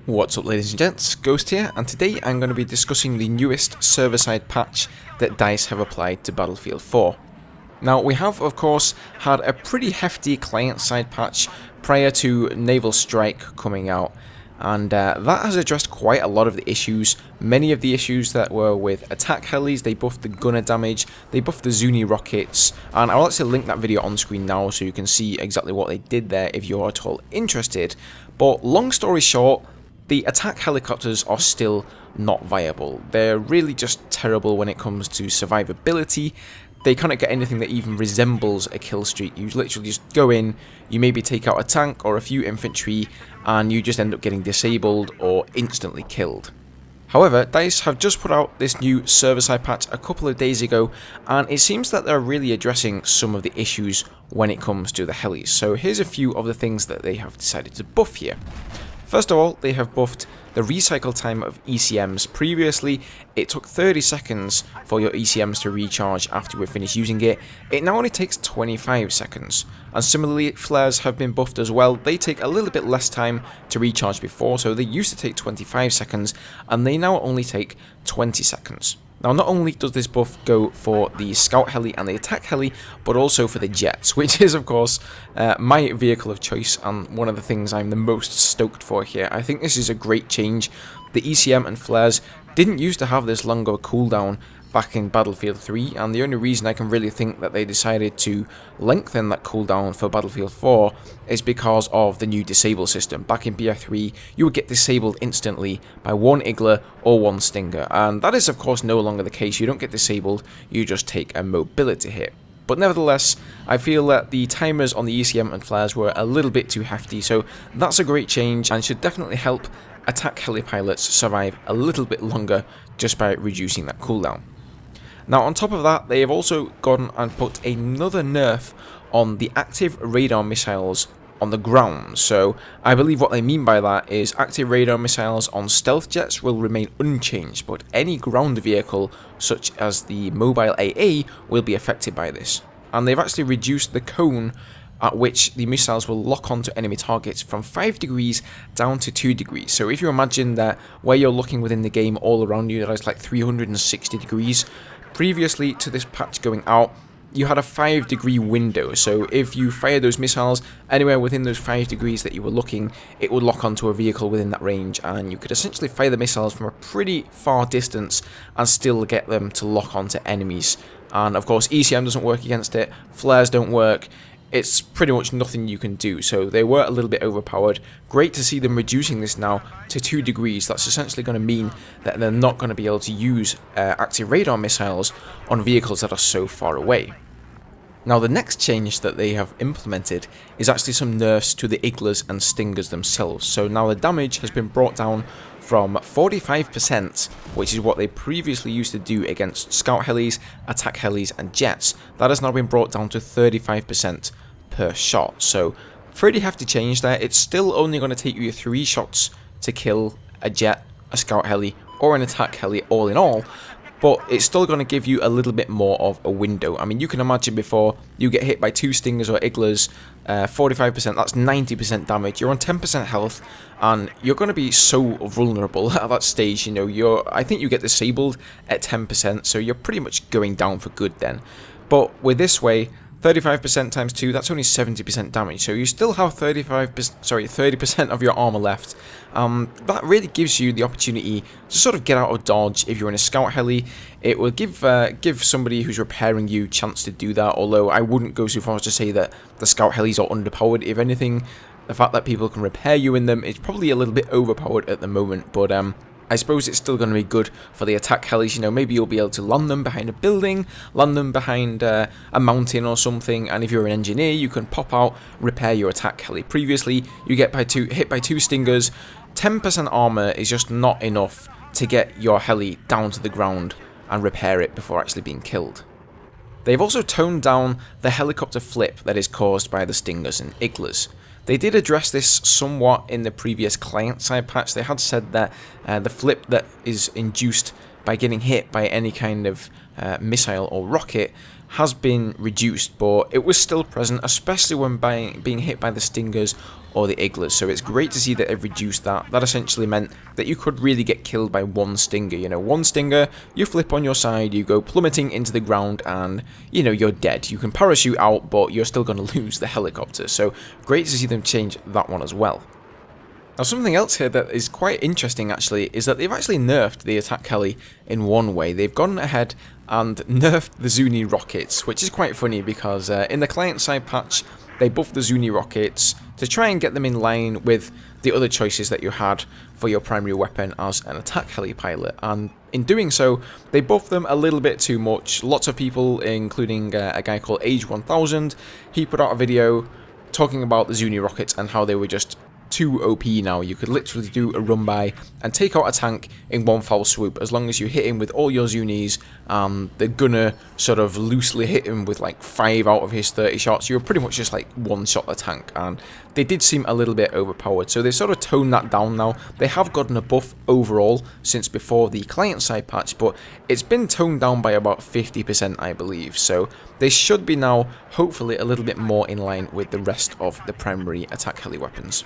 What's up, ladies and gents, Ghost here, and today I'm going to be discussing the newest server-side patch that DICE have applied to Battlefield 4. Now, we have, of course, had a pretty hefty client-side patch prior to Naval Strike coming out, and that has addressed quite a lot of the issues. Many of the issues that were with attack helis, they buffed the gunner damage, they buffed the Zuni rockets, and I'll actually link that video on screen now so you can see exactly what they did there if you're at all interested. But long story short, the attack helicopters are still not viable. They're really just terrible when it comes to survivability. They cannot get anything that even resembles a kill streak. You literally just go in, you maybe take out a tank or a few infantry, and you just end up getting disabled or instantly killed. However, DICE have just put out this new server-side patch a couple of days ago, and it seems that they're really addressing some of the issues when it comes to the helis. So here's a few of the things that they have decided to buff here. First of all, they have buffed the recycle time of ECMs. Previously, it took 30 seconds for your ECMs to recharge after we finished using it. It now only takes 25 seconds. And similarly, flares have been buffed as well. They take a little bit less time to recharge before, so they used to take 25 seconds, and they now only take 20 seconds. Now, not only does this buff go for the scout heli and the attack heli, but also for the jets, which is, of course, my vehicle of choice and one of the things I'm the most stoked for here. I think this is a great change. The ECM and flares didn't used to have this longer cooldown back in Battlefield 3, and the only reason I can really think that they decided to lengthen that cooldown for Battlefield 4 is because of the new disable system. Back in BF3, you would get disabled instantly by one IGLA or one Stinger, and that is of course no longer the case. You don't get disabled, you just take a mobility hit. But nevertheless, I feel that the timers on the ECM and flares were a little bit too hefty, so that's a great change and should definitely help attack heli pilots survive a little bit longer just by reducing that cooldown. Now, on top of that, they have also gone and put another nerf on the active radar missiles on the ground. So I believe what they mean by that is active radar missiles on stealth jets will remain unchanged, but any ground vehicle such as the mobile AA will be affected by this. And they've actually reduced the cone at which the missiles will lock onto enemy targets from 5 degrees down to 2 degrees. So if you imagine that where you're looking within the game all around you, that is like 360 degrees, previously to this patch going out, you had a 5-degree window, so if you fired those missiles anywhere within those 5 degrees that you were looking, it would lock onto a vehicle within that range, and you could essentially fire the missiles from a pretty far distance and still get them to lock onto enemies. And of course, ECM doesn't work against it, flares don't work. It's pretty much nothing you can do, so they were a little bit overpowered. Great to see them reducing this now to 2 degrees. That's essentially going to mean that they're not going to be able to use active radar missiles on vehicles that are so far away. Now, the next change that they have implemented is actually some nerfs to the IGLAs and Stingers themselves. So now the damage has been brought down from 45%, which is what they previously used to do against scout helis, attack helis and jets. That has now been brought down to 35% per shot. So pretty hefty change there. It's still only going to take you 3 shots to kill a jet, a scout heli or an attack heli all in all, but it's still going to give you a little bit more of a window. I mean, you can imagine before you get hit by 2 Stingers or IGLAs, 45%, that's 90% damage. You're on 10% health, and you're going to be so vulnerable at that stage. You know, I think you get disabled at 10%, so you're pretty much going down for good then. But with this way, 35% times 2, that's only 70% damage, so you still have 30% of your armor left. That really gives you the opportunity to sort of get out of dodge if you're in a scout heli. It will give somebody who's repairing you chance to do that, although I wouldn't go so far as to say that the scout helis are underpowered. If anything, the fact that people can repair you in them is probably a little bit overpowered at the moment, but I suppose it's still going to be good for the attack helis. You know, maybe you'll be able to land them behind a building, land them behind a mountain or something, and if you're an engineer, you can pop out, repair your attack heli. Previously, you get hit by 2 Stingers, 10% armor is just not enough to get your heli down to the ground and repair it before actually being killed. They've also toned down the helicopter flip that is caused by the Stingers and IGLAs. They did address this somewhat in the previous client-side patch. They had said that the flip that is induced by getting hit by any kind of missile or rocket has been reduced, but it was still present, especially when being hit by the Stingers or the IGLAs. So it's great to see that they've reduced that. That essentially meant that you could really get killed by one Stinger. You know, one Stinger, you flip on your side, you go plummeting into the ground, and, you know, you're dead. You can parachute out, but you're still going to lose the helicopter. So great to see them change that one as well. Now, something else here that is quite interesting, actually, is that they've actually nerfed the attack heli in one way. They've gone ahead and nerfed the Zuni rockets, which is quite funny because in the client-side patch, they buffed the Zuni rockets to try and get them in line with the other choices that you had for your primary weapon as an attack heli pilot. And in doing so, they buffed them a little bit too much. Lots of people, including a guy called Age1000, he put out a video talking about the Zuni rockets and how they were just too OP now. You could literally do a run by and take out a tank in one foul swoop as long as you hit him with all your Zunis. The gunner sort of loosely hit him with like 5 out of his 30 shots. You were pretty much just like one-shot the tank, and they did seem a little bit overpowered. So they sort of toned that down now. They have gotten a buff overall since before the client-side patch, but it's been toned down by about 50%, I believe. So they should be now hopefully a little bit more in line with the rest of the primary attack heli weapons.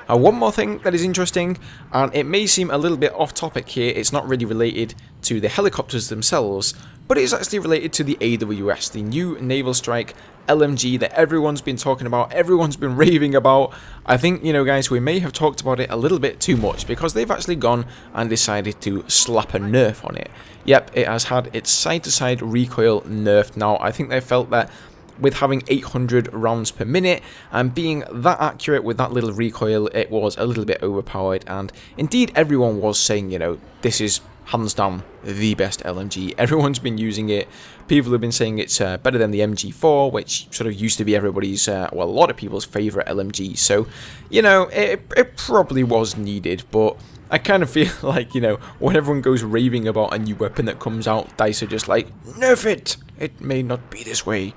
One more thing that is interesting, and it may seem a little bit off topic here, it's not really related to the helicopters themselves, but it is actually related to the AWS, the new Naval Strike LMG that everyone's been talking about, everyone's been raving about. I think, you know, guys, we may have talked about it a little bit too much because they've actually gone and decided to slap a nerf on it. Yep, it has had its side-to-side recoil nerfed now. I think they felt that with having 800 rounds per minute and being that accurate with that little recoil, it was a little bit overpowered, and indeed everyone was saying, you know, this is hands down the best LMG. Everyone's been using it. People have been saying it's better than the MG4, which sort of used to be everybody's, well, a lot of people's favourite LMG. So, you know, it probably was needed, but I kind of feel like, you know, when everyone goes raving about a new weapon that comes out, DICE are just like, nerf it! It may not be this way.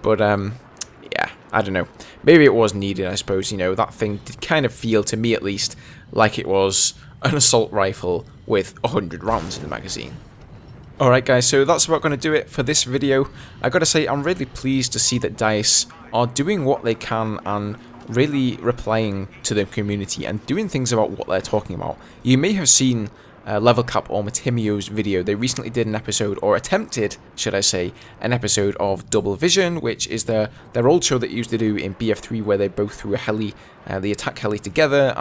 But, yeah, I don't know. Maybe it was needed, I suppose. You know, that thing did kind of feel, to me at least, like it was an assault rifle with 100 rounds in the magazine. Alright guys, so that's about going to do it for this video. I gotta say, I'm really pleased to see that DICE are doing what they can and really replying to the community and doing things about what they're talking about. You may have seen Level Cap or Matimio's video. They recently did an episode, or attempted, should I say, an episode of Double Vision, which is their old show that they used to do in BF3, where they both threw a heli, the attack heli together,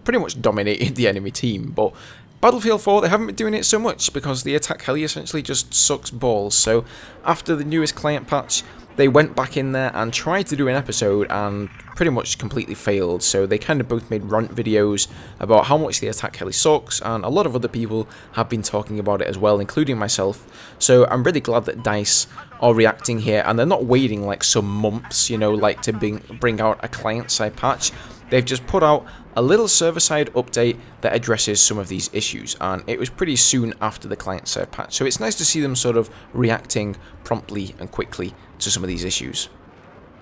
pretty much dominated the enemy team. But Battlefield 4, they haven't been doing it so much because the attack heli essentially just sucks balls. So after the newest client patch, they went back in there and tried to do an episode and pretty much completely failed. So they kind of both made rant videos about how much the attack heli sucks, and a lot of other people have been talking about it as well, including myself. So I'm really glad that DICE are reacting here, and they're not waiting like some months, you know, like to bring out a client-side patch. They've just put out a little server-side update that addresses some of these issues, and it was pretty soon after the client-side patch. So it's nice to see them sort of reacting promptly and quickly to some of these issues.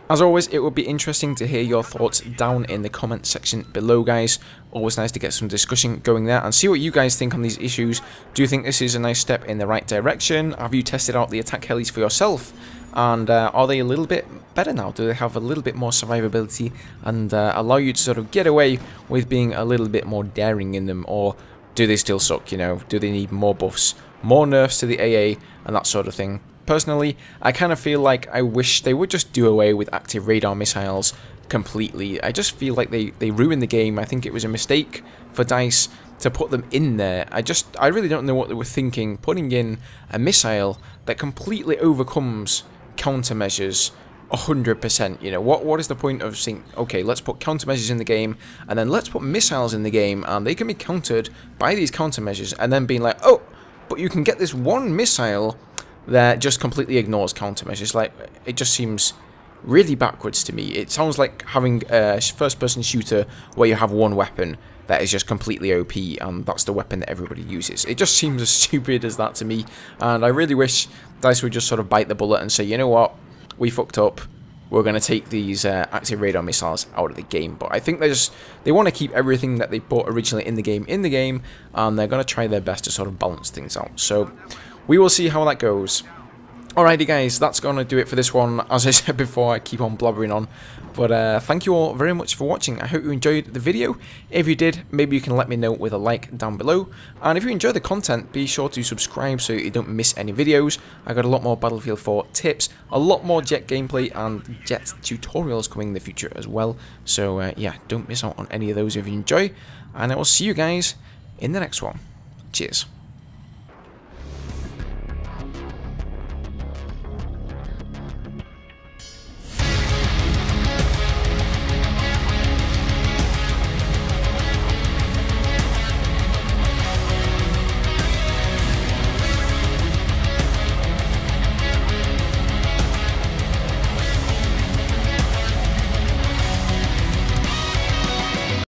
As always, it would be interesting to hear your thoughts down in the comment section below, guys. Always nice to get some discussion going there and see what you guys think on these issues. Do you think this is a nice step in the right direction? Have you tested out the attack helis for yourself? And are they a little bit better now? Do they have a little bit more survivability and allow you to sort of get away with being a little bit more daring in them? Or do they still suck, you know? Do they need more buffs, more nerfs to the AA and that sort of thing? Personally, I kind of feel like I wish they would just do away with active radar missiles completely. I just feel like they ruined the game. I think it was a mistake for DICE to put them in there. I really don't know what they were thinking, putting in a missile that completely overcomes countermeasures 100%. You know, what is the point of saying, okay, let's put countermeasures in the game, and then let's put missiles in the game, and they can be countered by these countermeasures, and then being like, oh, but you can get this one missile that just completely ignores countermeasures. Like, it just seems really backwards to me. It sounds like having a first-person shooter where you have one weapon that is just completely OP, and that's the weapon that everybody uses. It just seems as stupid as that to me, and I really wish DICE would just sort of bite the bullet and say, you know what, we fucked up. We're going to take these active radar missiles out of the game. But I think they want to keep everything that they put originally in the game, and they're going to try their best to sort of balance things out. So we will see how that goes. Alrighty guys, that's going to do it for this one. As I said before, I keep on blabbering on. But thank you all very much for watching. I hope you enjoyed the video. If you did, maybe you can let me know with a like down below. And if you enjoy the content, be sure to subscribe so you don't miss any videos. I got a lot more Battlefield 4 tips, a lot more jet gameplay and jet tutorials coming in the future as well. So yeah, don't miss out on any of those if you enjoy. And I will see you guys in the next one. Cheers.